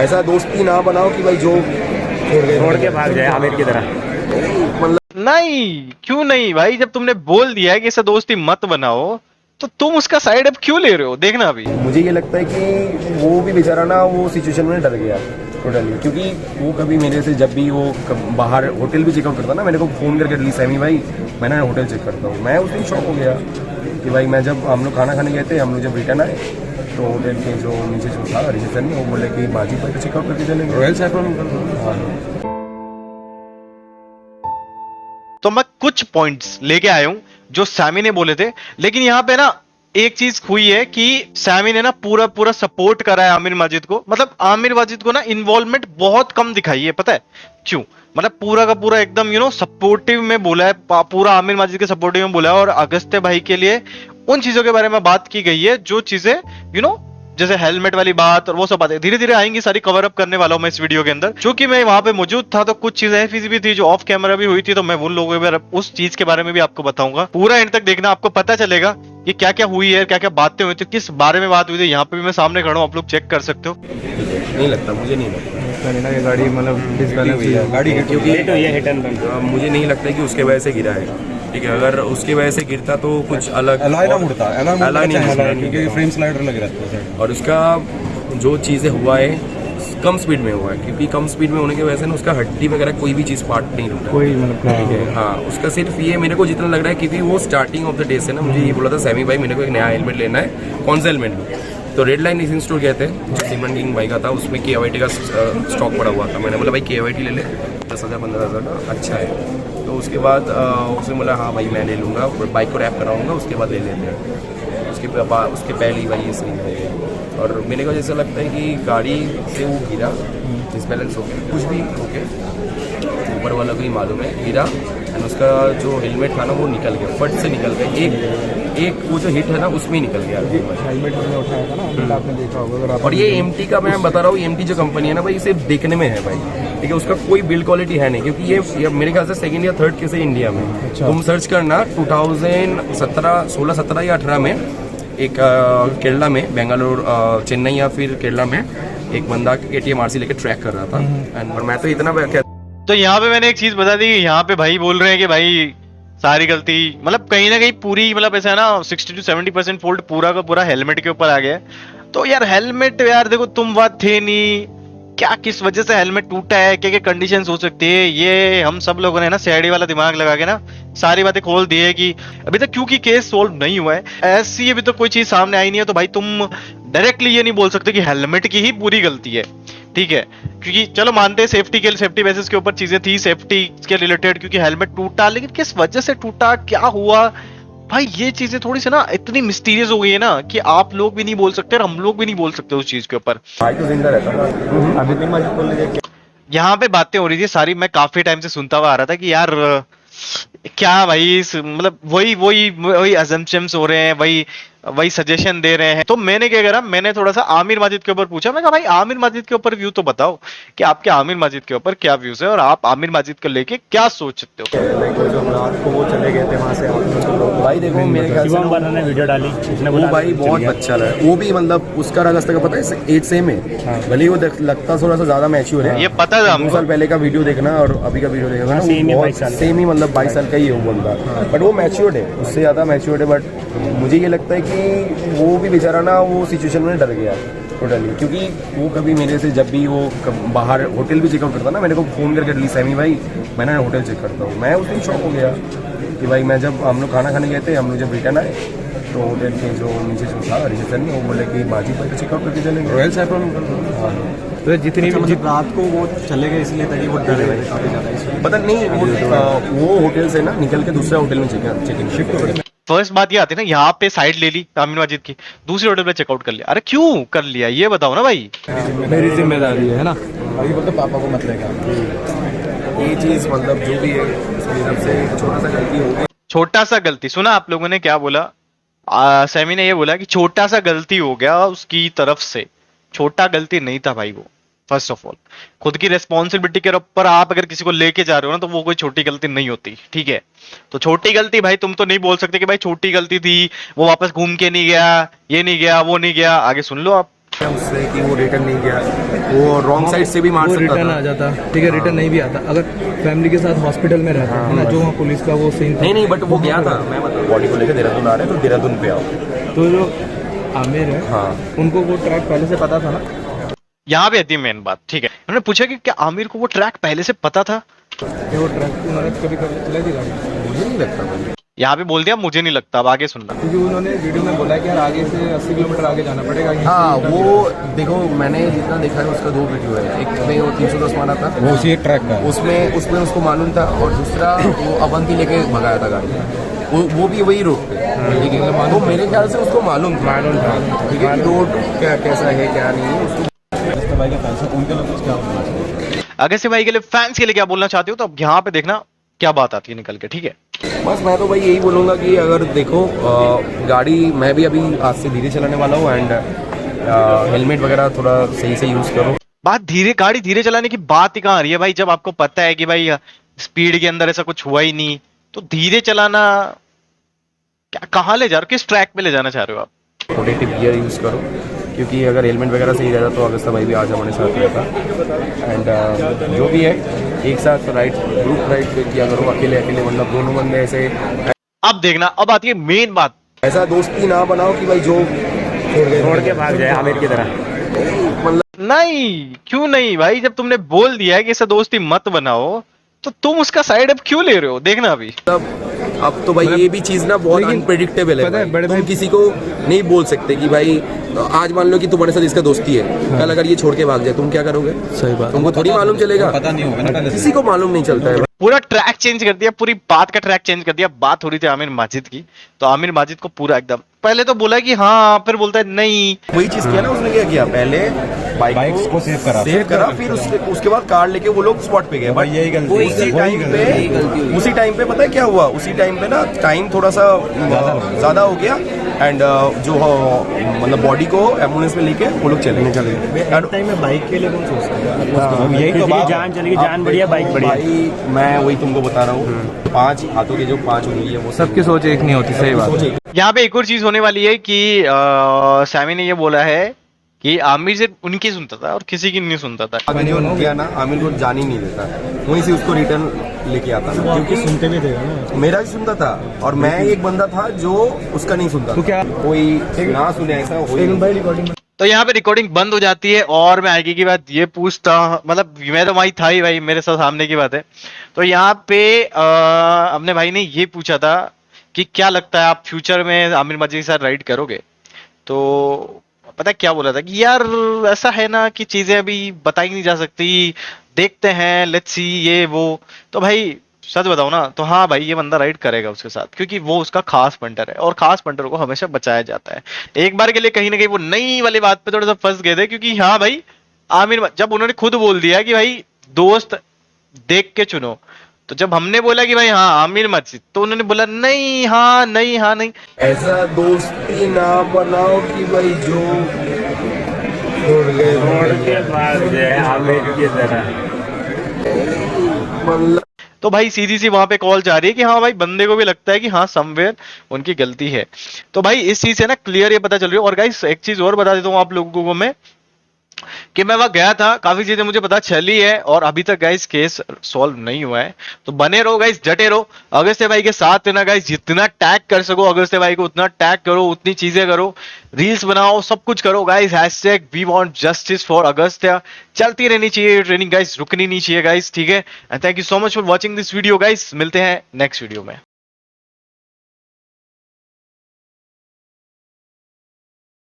ऐसा दोस्ती ना बनाओ कि भाई जो छोड़ के भाग जाए आमिर की तरह। मतलब नहीं, क्यों नहीं भाई, जब तुमने बोल दिया है कि ऐसा दोस्ती मत बनाओ तो तुम उसका साइड अब क्यों ले रहे हो? देखना अभी। मुझे ये लगता है कि वो भी बेचारा ना वो सिचुएशन में डर गया टोटली, क्योंकि वो कभी मेरे से जब भी वो बाहर होटल भी चेकआउट करता ना, मेरे को फ़ोन करके डली सैमी भाई मैं ना होटल चेक करता हूँ। मैं उस दिन शॉक हो गया कि भाई मैं जब हम लोग खाना खाने गए थे, हम लोग जब रिटर्न आए तो होटल के जो नीचे जो था रिसेप्शन में, वो बोले कि बाजी पर चेकआउट करके चले रॉयल सैफरन। हाँ तो मैं कुछ पॉइंट्स लेके आया हूं जो सैमी ने बोले थे, लेकिन यहां पे ना एक चीज हुई है कि सैमी ने ना पूरा पूरा सपोर्ट करा है आमिर माजिद को। मतलब आमिर माजिद को ना इन्वॉल्वमेंट बहुत कम दिखाई है, पता है क्यों? मतलब पूरा का पूरा एकदम सपोर्टिव में बोला है, पूरा आमिर माजिद के सपोर्टिव में बोला है। और अगस्त्य भाई के लिए उन चीजों के बारे में बात की गई है जो चीजें जैसे हेलमेट वाली बात और वो सब बातें धीरे धीरे आएंगी, सारी कवर अप करने वाला हूं मैं इस वीडियो के अंदर। क्योंकि मैं वहां पे मौजूद था तो कुछ चीजें ऐसी भी थी जो ऑफ कैमरा भी हुई थी, तो मैं उन लोगों के उस चीज के बारे में भी आपको बताऊंगा। पूरा एंड तक देखना, आपको पता चलेगा कि क्या क्या हुई है, क्या क्या बातें हुई थी, किस बारे में बात हुई थी। यहाँ पे भी मैं सामने खड़ा हूँ, आप लोग चेक कर सकते हो। नहीं लगता, मुझे नहीं लगता ये गाड़ी मतलब डिसबैलेंस हुई है, गाड़ी क्योंकि हिट हुई है, हिट एंड रन। मुझे नहीं लगता कि उसके वजह से गिरा है। ठीक है, अगर उसके वजह से गिरता तो कुछ अलग एलॉय ना मुड़ता, एलॉय नहीं मुड़ता, क्योंकि फ्रेम स्लाइडर लगे रहते हैं। और उसका जो चीज़ें हुआ है कम स्पीड में हुआ है, क्योंकि कम स्पीड में होने की वजह से ना उसका हड्डी वगैरह कोई भी चीज़ पार्ट नहीं टूटा। कोई मतलब ठीक है, हाँ उसका सिर्फ ये मेरे को जितना लग रहा है, क्योंकि वो स्टार्टिंग ऑफ द डे से ना मुझे ये बोला था सैमी भाई मेरे को एक नया हेलमेट लेना है, कौन सा हेलमेट लो? तो रेड लाइन रेसिंग स्टोर गए थे, जो सिमरन किंग भाई का था, उसमें KYT का स्टॉक पड़ा हुआ था। मैंने बोला भाई KYT ले ले, 10,000 15,000 का अच्छा है। तो उसके बाद उसने बोला हाँ भाई मैं ले लूँगा, बाइक को रैप कराऊंगा उसके बाद ले लेते हैं। उसके पहले ही भाई ये सीन है। और मेरे को जैसा लगता है कि गाड़ी से वो गिरा, डिसबैलेंस हो गया, कुछ भी हो गया, ऊपर वाला को ही मालूम है, गिरा एंड उसका जो हेलमेट था ना वो निकल गया, फट से निकल गया। एक वो जो हिट है ना उसमें ही निकल गया हेलमेट मैंने उठाया था ना, आपने देखा होगा अगर आप। और ये MT का मैं बता रहा हूँ, MT जो कंपनी है ना भाई, सिर्फ देखने में है भाई, ठीक है, उसका कोई बिल्ड क्वालिटी है नहीं, क्योंकि ये मेरे ख्याल से सेकंड या थर्ड केस है इंडिया में। अच्छा। तुम सर्च करना 2017, 16, 17 या 18 में एक केरला में, बेंगलोर, चेन्नई या फिर केरला में एक बंदा KTM RC लेके ट्रैक कर रहा था। एंड और मैं तो इतना तो यहाँ पे मैंने एक चीज बता दी, यहाँ पे भाई बोल रहे हैं कि भाई सारी गलती मतलब कहीं ना कहीं पूरी, मतलब ऐसा है ना 60 to 70% फॉल्ट पूरा का पूरा हेलमेट के ऊपर आ गया। तो यार हेलमेट, यार देखो तुम बात थे नहीं क्या, किस वजह से हेलमेट टूटा है, क्या क्या कंडीशंस हो सकती है, ये हम सब लोगों ने ना सीआईडी वाला दिमाग लगा के ना सारी बातें खोल दी है कि अभी तक क्योंकि केस सोल्व नहीं हुआ है, ऐसी अभी तक कोई चीज सामने आई नहीं है। तो भाई तुम डायरेक्टली ये नहीं बोल सकते कि हेलमेट की ही पूरी गलती है, ठीक है? क्योंकि चलो मानते हैं सेफ्टी बेसिस के ऊपर चीजें थी, सेफ्टी के रिलेटेड, क्योंकि हेलमेट टूटा, लेकिन किस वजह से टूटा, क्या हुआ भाई, ये चीजें थोड़ी सी ना इतनी मिस्टीरियस हो गई है ना कि आप लोग भी नहीं बोल सकते और हम लोग भी नहीं बोल सकते उस चीज के ऊपर। भाई तो जिंदा रहता था अभी भी मस्जिद खोलने जाके। यहाँ पे बातें हो रही थी सारी, मैं काफी टाइम से सुनता हुआ आ रहा था कि यार क्या भाई मतलब वही अजम्पशंस हो रहे हैं, वही सजेशन दे रहे हैं। तो मैंने क्या करा, मैंने थोड़ा सा आमिर माजिद के ऊपर पूछा। मैं कहा भाई आमिर माजिद के ऊपर व्यू तो बताओ कि आपके आमिर माजिद के ऊपर क्या व्यूज है और आप आमिर माजिद को लेके क्या सोचते हो। जो रात को वो चले गए थे वहाँ से, भाई देखो मेरे ख्याल से शिवम ने वीडियो डाली, उसने वो बोला भाई बहुत अच्छा रहा है, वो भी मतलब उसका रास्ते का पता है 8 सेम है, भले ही वो लगता थोड़ा सा ज्यादा मैच्योर है। ये पता था 2 साल पहले का वीडियो देखना और अभी का वीडियो देखना, सेम ही वो 22 साल का। सेम ही, मतलब 22 साल का ही है वो बंदा, बट वो मैच्योर्ड है, उससे ज्यादा मैच्योर्ड है। बट मुझे ये लगता है कि वो भी बेचारा ना वो सिचुएशन में डर गया टोटली, क्योंकि वो कभी मेरे से जब भी वो बाहर होटल भी चेकआउट करता ना, मेरे को फ़ोन करके डली सैमी भाई मैं ना होटल चेक करता हूँ। मैं उस दिन शॉक हो गया कि भाई मैं जब हम लोग खाना खाने गए थे, हम लोग जब रिटर्न आए तो होटल के जो नीचे जो था रिसेप्शन में, वो बोले कि बाजी पर चेकआउट करके चलेंगे रॉयल सैफरन। हाँ तो जितनी भी रात को वो चले गए इसलिए ताकि वो डरे हुए थे काफी ज्यादा, इसलिए पता नहीं वो होटल से ना निकल के दूसरा होटल में चेक इन शिफ्ट हो गए। फर्स्ट बात ये आती है ना, यहाँ पे साइड ले ली आमिर माजिद की, दूसरी होटल पे चेकआउट कर लिया। अरे क्यों कर लिया ये बताओ ना भाई। मेरी जिम्मेदारी है ना। अभी बोलते पापा को मत लेगा। ये चीज़ मतलब जो भी है उसकी तरफ से छोटा सा गलती हो गई। छोटा सा गलती, सुना आप लोगों ने क्या बोला? सैमी ने ये बोला कि छोटा सा गलती हो गया उसकी तरफ से। छोटा गलती नहीं था भाई वो। फर्स्ट ऑफ ऑल खुद की रेस्पॉन्सिबिलिटी के ऊपर आप अगर किसी को लेके जा रहे हो ना, तो वो कोई छोटी गलती नहीं होती, ठीक है? तो छोटी गलती भाई तुम तो नहीं बोल सकते कि भाई छोटी गलती थी, वो वापस घूम के नहीं गया, ये नहीं गया, वो नहीं गया। आगे सुन लो आप, उससे कि वो रिटर्न नहीं किया, वो रॉन्ग साइड से भी मार वो सकता रिटर्न आ था। जाता, ठीक है, रिटर्न नहीं भी आता अगर फैमिली के साथ हॉस्पिटल में रहता है ना, जो वहाँ पुलिस का वो सीन था। नहीं बट वो गया था, मैं मतलब बॉडी को लेकर देहरादून आ रहे तो देहरादून पे आओ। तो जो आमिर है, हाँ उनको वो ट्रैक पहले से पता था ना। यहाँ पे आती है मेन बात, ठीक है। उन्होंने पूछा कि क्या आमिर को वो ट्रैक पहले से पता था? कि वो ट्रैक की मदद कभी कभी चलाई थी गाड़ी, मुझे नहीं लगता भाई। यहाँ पे बोल दिया मुझे नहीं लगता, अब आगे सुनना। क्योंकि उन्होंने वीडियो में बोला कि यार आगे से 80 किलोमीटर आगे जाना पड़ेगा। हाँ वो देखो, मैंने जितना देखा है उसका 2 वीडियो है, एक में वो 310 मारा था, वो उसी एक ट्रैक का उसमें उसको मालूम था, और दूसरा वो अवंती लेके भगाया था गाड़ी, वो भी वही रोड पे। ठीक है, वो मेरे ख्याल से उसको मालूम था, ठीक है, कि रोड क्या कैसा है क्या नहीं है उसको। भाई के फैंस उनके लोग क्या बोलना चाहिए? अगस्त्य भाई के लिए, फैंस के लिए क्या बोलना चाहते हो, तो अब यहाँ पे देखना क्या बात आती है निकल के, ठीक है। बस मैं तो भाई यही बोलूँगा कि अगर देखो गाड़ी, मैं भी अभी आज से धीरे चलाने वाला हूँ, एंड हेलमेट वगैरह थोड़ा सही से यूज़ करो। गाड़ी धीरे चलाने की बात ही कहाँ आ रही है भाई, जब आपको पता है कि भाई स्पीड के अंदर ऐसा कुछ हुआ ही नहीं, तो धीरे चलाना क्या, कहाँ ले जा रहे हो, किस ट्रैक पे ले जाना चाह रहे हो आप? प्रोटेक्टिव गियर यूज़ करो, क्योंकि अगर हेलमेट वगैरह सही रहता तो अगस्त्य भाई भी आज हमारे साथ रहता। एंड जो भी है, एक साथ राइड, ग्रुप राइड किया करो, अकेले मतलब दोनों बंदे ऐसे। अब देखना, अब आती है मेन बात। ऐसा दोस्ती ना बनाओ कि भाई जो छोड़ के भाग जाए आमिर की तरह। मतलब नहीं, क्यों नहीं भाई, जब तुमने बोल दिया है कि ऐसा दोस्ती मत बनाओ, तो तुम उसका साइड अब क्यों ले रहे हो? देखना अभी। अब तो भाई ये भी चीज़ ना बहुत अनप्रेडिक्टेबल है, पता है, बड़े तुम भाई- किसी को नहीं बोल सकते कि भाई आज मान लो कि तुम्हारे साथ इसका दोस्ती है, कल अगर ये छोड़ के भाग जाए तुम क्या करोगे? सही बात। तुमको थोड़ी मालूम चलेगा, पता नहीं होगा ना पहले से। किसी को मालूम नहीं चलता है। पूरा ट्रैक चेंज कर दिया, पूरी बात का ट्रैक चेंज कर दिया। बात हो रही थी आमिर माजिद की, तो आमिर माजिद को पूरा एकदम, पहले तो बोला कि हाँ, फिर बोलता है नहीं। वही चीज किया ना उसने, क्या किया, पहले बाइक्स को सेव करा। फिर उसके बाद कार लेके वो लोग स्पॉट पे गए। भाई यही गलती है, उसी टाइम पे पता है क्या हुआ, उसी टाइम पे ना टाइम थोड़ा सा ज्यादा हो गया, एंड जो मतलब बॉडी को एम्बुलेंस में लेके वो लोग चले गए। टाइम में बाइक के लिए कौन सोचता है? यही तो बात, जान चली गई, जान बढ़िया बाइक बढ़िया। भाई मैं वही तुमको बता रहा हूँ, 5 हाथों के जो 5 उंगली है वो सबकी सोच एक नहीं होती, सही बात है। यहाँ पे एक और चीज होने वाली है कि सैमी ने ये बोला है कि आमिर सिर्फ उनकी सुनता था और किसी की नहीं सुनता था। आगे जो गया ना, आमिर को जान ही नहीं देता, वहीं से उसको रिटर्न लेके आता था, क्योंकि सुनते भी थे ना। मेरा भी सुनता था, और मैं एक बंदा था जो उसका नहीं सुनता तो था। क्या- कोई ना सुने ऐसा हो ही नहीं। भाई रिकॉर्डिंग तो यहाँ पे रिकॉर्डिंग बंद हो जाती है, और मैं आगे की बात ये पूछता, मतलब मैं तो वही था ही भाई, मेरे साथ सामने की बात है। तो यहाँ पे अपने भाई ने ये पूछा था कि क्या लगता है आप फ्यूचर में आमिर माजिद के साथ राइड करोगे? तो पता है क्या बोला था कि यार ऐसा है ना कि चीजें अभी बताई नहीं जा सकती, देखते हैं, लेट्स सी, ये वो। तो भाई सच बताओ ना, तो हाँ भाई, ये बंदा राइड करेगा उसके साथ, क्योंकि वो उसका खास पंटर है, और खास पंटर को हमेशा बचाया जाता है। एक बार के लिए कहीं ना कहीं वो नई वाली बात पे थोड़ा सा फंस गए थे, क्योंकि हाँ भाई, आमिर जब उन्होंने खुद बोल दिया कि भाई दोस्त देख के चुनो, तो जब हमने बोला कि भाई हाँ आमिर माजिद, तो उन्होंने बोला नहीं हाँ नहीं हाँ नहीं। ऐसा दोस्ती ना बनाओ कि भाई जो छोड़ के भाग जाए आमिर की तरह। मतलब तो भाई सीधी सी वहां पे कॉल जा रही है कि हाँ भाई, बंदे को भी लगता है कि हाँ समवेयर उनकी गलती है। तो भाई इस चीज से ना क्लियर ये पता चल रही है। और गाइस एक चीज और बता देता हूँ आप लोगों को मैं, कि मैं वहां गया था, काफी चीजें मुझे पता चली है, और अभी तक गाइस केस सॉल्व नहीं हुआ है। तो बने रहो गाइस, डटे रहो, अगस्त्य भाई के साथ रहना गाइस, जितना टैग कर सको अगस्त्य भाई को उतना टैग करो, उतनी चीजें करो, रील्स बनाओ, सब कुछ करो गाइस। #WeWantJustice4 अगस्त्य चलती रहनी चाहिए ट्रेनिंग गाइस, रुकनी नहीं चाहिए गाइस, ठीक है। And thank you so much for watching this video guys, मिलते हैं नेक्स्ट वीडियो में।